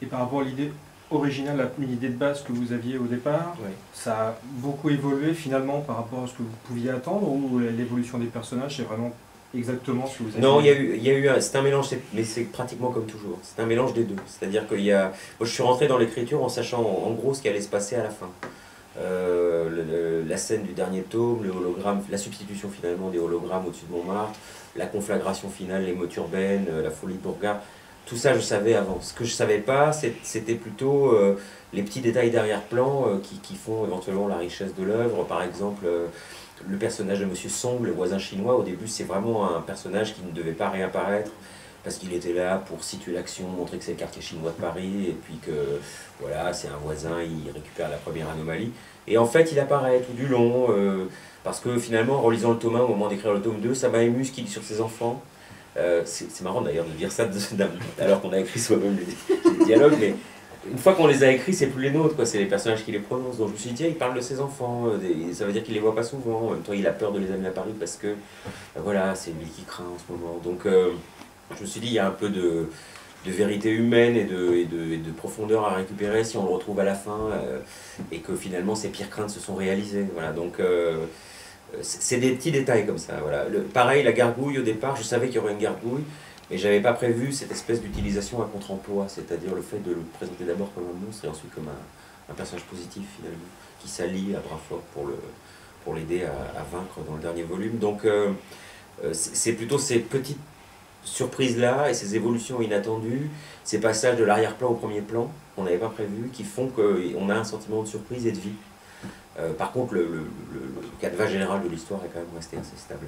Et par rapport à l'idée originale, l'idée de base que vous aviez au départ, Ouais. ça a beaucoup évolué finalement par rapport à ce que vous pouviez attendre, ou l'évolution des personnages, c'est vraiment exactement ce que vous aviez? Non, c'est un mélange, mais c'est pratiquement comme toujours. C'est un mélange des deux. C'est-à-dire moi, je suis rentré dans l'écriture en sachant en gros ce qui allait se passer à la fin. La scène du dernier tome, le hologramme, la substitution finalement des hologrammes au-dessus de Montmartre, la conflagration finale, l'émeute urbaine, la folie de Bourgard, tout ça je savais avant. Ce que je savais pas, c'était plutôt les petits détails d'arrière-plan qui font éventuellement la richesse de l'œuvre. Par exemple, le personnage de Monsieur Song, le voisin chinois, au début c'est vraiment un personnage qui ne devait pas réapparaître parce qu'il était là pour situer l'action, montrer que c'est le quartier chinois de Paris, et puis que voilà, c'est un voisin, il récupère la première anomalie. Et en fait, il apparaît tout du long, parce que finalement, en relisant le tome 1 au moment d'écrire le tome 2, ça m'a ému ce qu'il dit sur ses enfants. C'est marrant d'ailleurs de dire ça alors qu'on a écrit soi-même les dialogues, mais une fois qu'on les a écrits, c'est plus les nôtres, quoi. C'est les personnages qui les prononcent. Donc je me suis dit, tiens, il parle de ses enfants, ça veut dire qu'il les voit pas souvent. En même temps, il a peur de les amener à Paris parce que voilà, c'est lui qui craint en ce moment. Donc je me suis dit, il y a un peu de vérité humaine et de profondeur à récupérer si on le retrouve à la fin, et que finalement ses pires craintes se sont réalisées. Voilà, donc c'est des petits détails comme ça. Voilà. Pareil, la gargouille au départ, je savais qu'il y aurait une gargouille, mais j'avais pas prévu cette espèce d'utilisation à contre-emploi, c'est-à-dire le fait de le présenter d'abord comme un monstre et ensuite comme un personnage positif finalement, qui s'allie à bras forts pour l'aider à vaincre dans le dernier volume. Donc c'est plutôt ces petites surprises-là et ces évolutions inattendues, ces passages de l'arrière-plan au premier plan qu'on n'avait pas prévu, qui font qu'on a un sentiment de surprise et de vie. Par contre, le canevas général de l'histoire est quand même resté assez stable.